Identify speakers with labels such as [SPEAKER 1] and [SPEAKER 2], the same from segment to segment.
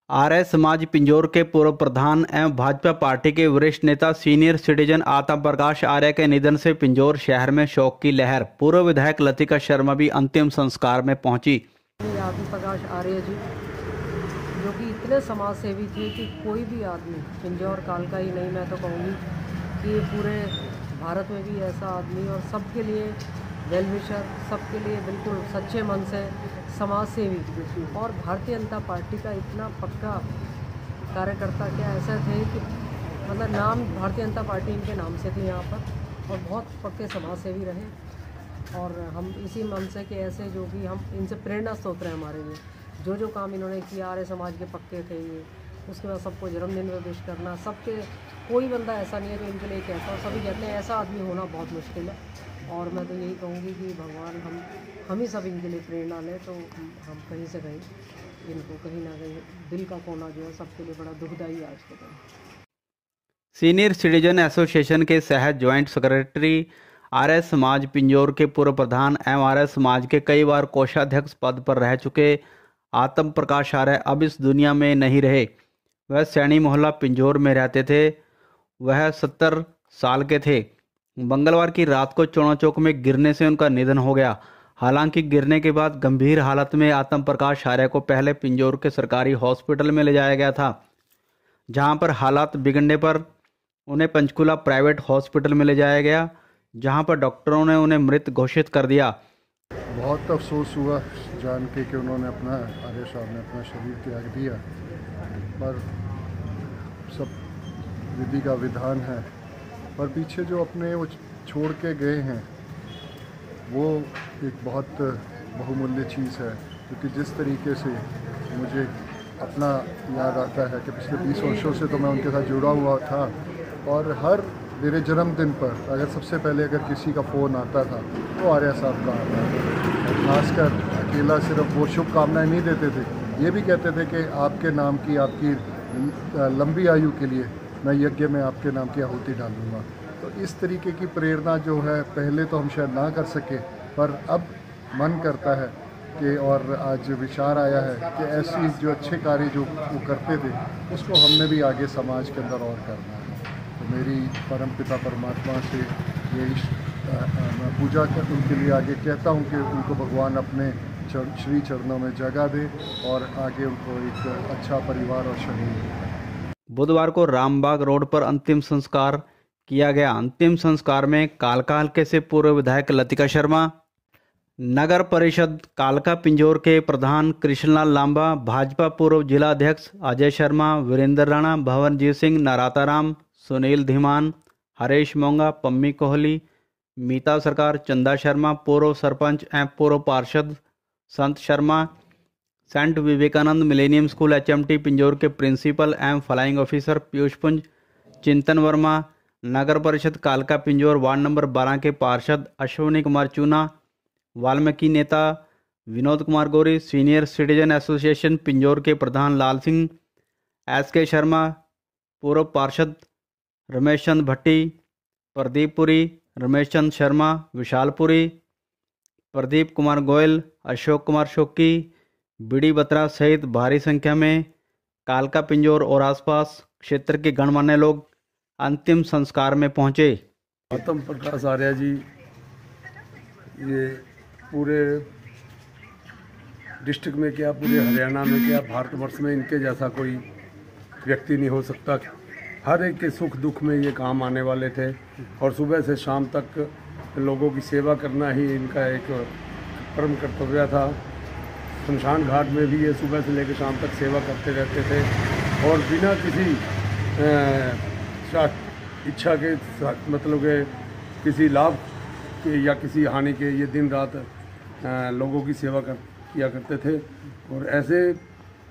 [SPEAKER 1] आर्य समाज पिंजौर के पूर्व प्रधान एवं भाजपा पार्टी के वरिष्ठ नेता सीनियर सिटीजन आत्म प्रकाश आर्य के निधन से पिंजौर शहर में शोक की लहर। पूर्व विधायक लतिका शर्मा भी अंतिम संस्कार में पहुंची।
[SPEAKER 2] आत्म प्रकाश आर्य जी जो कि इतने समाज सेवी थे कि कोई भी आदमी पिंजौर काल का ही नहीं, मैं तो कहूँगी कि ये पूरे भारत में भी ऐसा आदमी और सबके लिए वेल विशर, सबके लिए बिल्कुल सच्चे मन से समाज सेवी और भारतीय जनता पार्टी का इतना पक्का कार्यकर्ता क्या ऐसे थे कि मतलब नाम भारतीय जनता पार्टी इनके नाम से थी यहाँ पर, और बहुत पक्के समाज सेवी रहे। और हम इसी मन से कि ऐसे जो कि हम इनसे प्रेरणा स्रोत रहे हमारे लिए, जो काम इन्होंने किया, आर्य समाज के पक्के थे ये। उसके बाद सबको जन्मदिन में विश करना, सबके कोई बंदा ऐसा नहीं है जो इनके लिए कहता, और सभी कहते हैं ऐसा आदमी होना बहुत मुश्किल है। और मैं तो यही कहूँगी कि भगवान हम ही सब इनके लिए प्रेरणा लें, तो हम कहीं से कहीं इनको कहीं ना कहीं दिल का कोना जो है सबके लिए बड़ा दुखदायी है आज के दिन।
[SPEAKER 1] सीनियर सिटीजन एसोसिएशन के सह ज्वाइंट सेक्रेटरी, आर्य समाज पिंजौर के पूर्व प्रधान एवं आर्य समाज के कई बार कोषाध्यक्ष पद पर रह चुके आत्म प्रकाश आर्य अब इस दुनिया में नहीं रहे। वह सैनी मोहल्ला पिंजौर में रहते थे। वह 70 साल के थे। मंगलवार की रात को चौड़ा चौक में गिरने से उनका निधन हो गया। हालांकि गिरने के बाद गंभीर हालत में आत्म प्रकाश आर्य को पहले पिंजौर के सरकारी हॉस्पिटल में ले जाया गया था, जहां पर हालात बिगड़ने पर उन्हें पंचकुला प्राइवेट हॉस्पिटल में ले जाया गया, जहां पर डॉक्टरों ने उन्हें मृत घोषित कर दिया।
[SPEAKER 3] बहुत अफसोस हुआ जान के कि उन्होंने आर्य साहब ने अपना शरीर त्याग दिया, पर सब विधि का विधान है। पर पीछे जो अपने वो छोड़ के गए हैं वो एक बहुत बहुमूल्य चीज़ है, क्योंकि जिस तरीके से मुझे अपना याद आता है कि पिछले 20 वर्षों से तो मैं उनके साथ जुड़ा हुआ था, और हर मेरे जन्मदिन पर अगर सबसे पहले अगर किसी का फ़ोन आता था तो आर्य साहब का आता था। खासकर अकेला सिर्फ वो शुभकामनाएं नहीं देते थे, ये भी कहते थे कि आपके नाम की, आपकी लंबी आयु के लिए मैं यज्ञ में आपके नाम की आहुति डालूँगा। तो इस तरीके की प्रेरणा जो है पहले तो हम शायद ना कर सके, पर अब मन करता है कि, और आज विचार आया है कि ऐसी जो अच्छे कार्य जो वो करते थे उसको हमने भी आगे समाज के अंदर और करना है। तो मेरी परमपिता परमात्मा से यही मैं पूजा कर उनके लिए आगे कहता हूँ कि उनको भगवान अपने श्री चरणों में जगह दे और आगे उनको एक अच्छा परिवार और शरीर दे।
[SPEAKER 1] बुधवार को रामबाग रोड पर अंतिम संस्कार किया गया। अंतिम संस्कार में कालका हल्के से पूर्व विधायक लतिका शर्मा, नगर परिषद कालका पिंजौर के प्रधान कृष्णलाल लांबा, भाजपा पूर्व जिला अध्यक्ष अजय शर्मा, वीरेंद्र राणा, भवनजीत सिंह, नाराताराम, सुनील धीमान, हरेश मोंगा, पम्मी कोहली, मीता सरकार, चंदा शर्मा, पूर्व सरपंच एवं पूर्व पार्षद Sant Sharma, saint Vivekananda millennium school HMT Pinjore के प्रिंसिपल एवं फ्लाइंग ऑफिसर पीयूष पुंज, चिंतन वर्मा, नगर परिषद कालका पिंजौर वार्ड नंबर 12 के पार्षद अश्विनी कुमार चूना, वाल्मीकि नेता Vinod Kumar Gauri, senior citizen association Pinjore के प्रधान लाल सिंह, SK शर्मा, पूर्व पार्षद रमेश चंद भट्टी, प्रदीप पुरी, रमेश चंद शर्मा, विशालपुरी, प्रदीप कुमार गोयल, अशोक कुमार शोकी, बीडी बत्रा सहित भारी संख्या में कालका पिंजौर और आसपास क्षेत्र के गणमान्य लोग अंतिम संस्कार में पहुंचे।
[SPEAKER 4] आत्म प्रकाश आर्य जी ये पूरे डिस्ट्रिक्ट में क्या, पूरे हरियाणा में क्या, भारतवर्ष में इनके जैसा कोई व्यक्ति नहीं हो सकता। हर एक के सुख दुख में ये काम आने वाले थे, और सुबह से शाम तक लोगों की सेवा करना ही इनका एक परम कर्तव्य था। शमशान घाट में भी ये सुबह से लेकर शाम तक सेवा करते रहते थे, और बिना किसी इच्छा के, मतलब के किसी लाभ के या किसी हानि के, ये दिन रात लोगों की सेवा किया करते थे। और ऐसे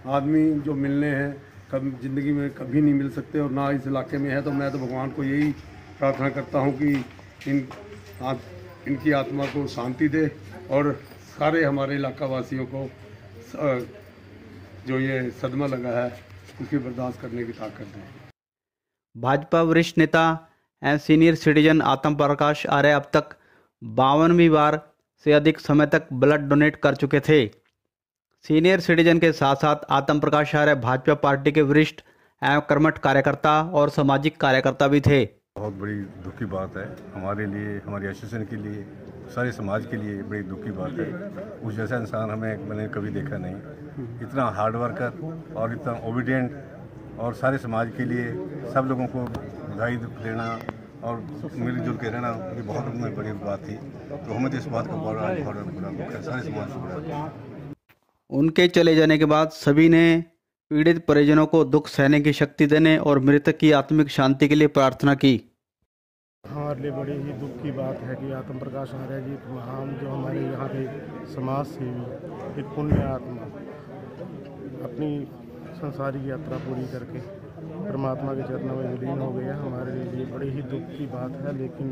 [SPEAKER 4] आदमी जो मिलने हैं कभी ज़िंदगी में कभी नहीं मिल सकते, और ना इस इलाके में है। तो मैं तो भगवान को यही प्रार्थना करता हूँ कि इनकी आत्मा को शांति दे, और सारे हमारे इलाका वासियों को जो ये सदमा लगा है उसकी बर्दाश्त करने की ताकत दे।
[SPEAKER 1] भाजपा वरिष्ठ नेता एवं सीनियर सिटीजन आत्म प्रकाश आर्य अब तक 52वीं बार से अधिक समय तक ब्लड डोनेट कर चुके थे। सीनियर सिटीजन के साथ साथ आत्म प्रकाश आर्य भाजपा पार्टी के वरिष्ठ एवं कर्मठ कार्यकर्ता और सामाजिक कार्यकर्ता भी थे।
[SPEAKER 5] बहुत बड़ी दुख की बात है हमारे लिए, हमारी एसोसिएशन के लिए, सारे समाज के लिए बड़ी दुख की बात है। उस जैसा इंसान मैंने कभी देखा नहीं। इतना हार्ड वर्कर और इतना ओबीडियंट और सारे समाज के लिए सब लोगों को बधाई देना और मिलजुल के रहना ये बहुत बड़ी बात थी। तो हमें तो इस बात का बड़ा दुख है, सारे समाज को बड़ा।
[SPEAKER 1] उनके चले जाने के बाद सभी ने पीड़ित परिजनों को दुख सहने की शक्ति देने और मृतक की आत्मिक शांति के लिए प्रार्थना की।
[SPEAKER 6] हमारे लिए बड़ी ही दुख की बात है कि आत्म प्रकाश आर्य जी महान जो हमारे यहाँ के समाज सेवी, एक पुण्य आत्मा अपनी संसारिक यात्रा पूरी करके परमात्मा के चरणों में विलीन हो गया। हमारे लिए बड़ी ही दुख की बात है, लेकिन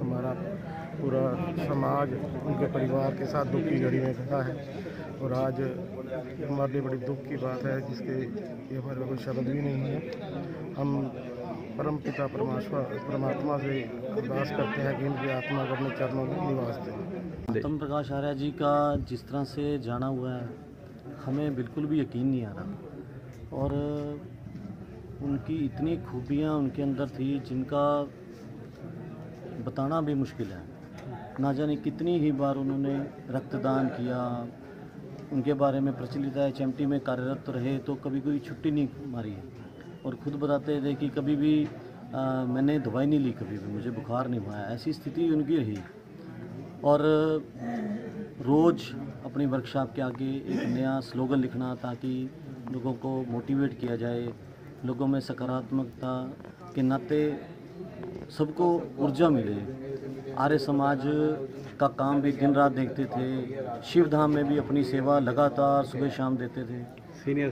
[SPEAKER 6] हमारा पूरा समाज उनके परिवार के साथ दुख की घड़ी में खड़ा है और आज हमारे लिए बड़ी दुख की बात है जिसके ये हमारे कोई शब्द भी नहीं है। हम परम पिता परमात्मा से अरदास करते हैं कि इनकी आत्मा को अपने चरणों में निवास दें।
[SPEAKER 7] आत्म प्रकाश आर्य जी का जिस तरह से जाना हुआ है हमें बिल्कुल भी यकीन नहीं आ रहा और उनकी इतनी खूबियाँ उनके अंदर थी जिनका बताना भी मुश्किल है। ना जाने कितनी ही बार उन्होंने रक्तदान किया। उनके बारे में प्रचलित है HMT में कार्यरत रहे तो कभी कोई छुट्टी नहीं मारी है और ख़ुद बताते थे कि कभी भी मैंने दवाई नहीं ली, कभी भी मुझे बुखार नहीं हुआ। ऐसी स्थिति उनकी रही और रोज़ अपनी वर्कशॉप के आगे एक नया स्लोगन लिखना ताकि लोगों को मोटिवेट किया जाए, लोगों में सकारात्मकता के नाते सबको ऊर्जा मिले। आर्य समाज का काम भी दिन रात देखते थे। शिव धाम में भी अपनी सेवा लगातार सुबह शाम देते थे। सीनियर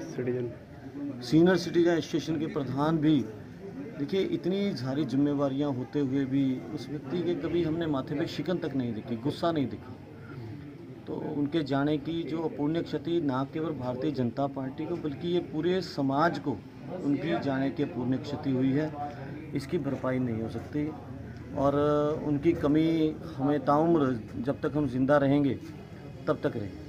[SPEAKER 7] सिटीजन एसोसिएशन के प्रधान भी देखिए, इतनी सारी जिम्मेवारियां होते हुए भी उस व्यक्ति के कभी हमने माथे पे शिकन तक नहीं दिखी, गुस्सा नहीं दिखा। तो उनके जाने की जो अपूर्णीय क्षति ना केवल भारतीय जनता पार्टी को बल्कि ये पूरे समाज को उनकी जाने की अपूर्णीय क्षति हुई है, इसकी भरपाई नहीं हो सकती और उनकी कमी हमें ताउम्र जब तक हम जिंदा रहेंगे तब तक रहेगी।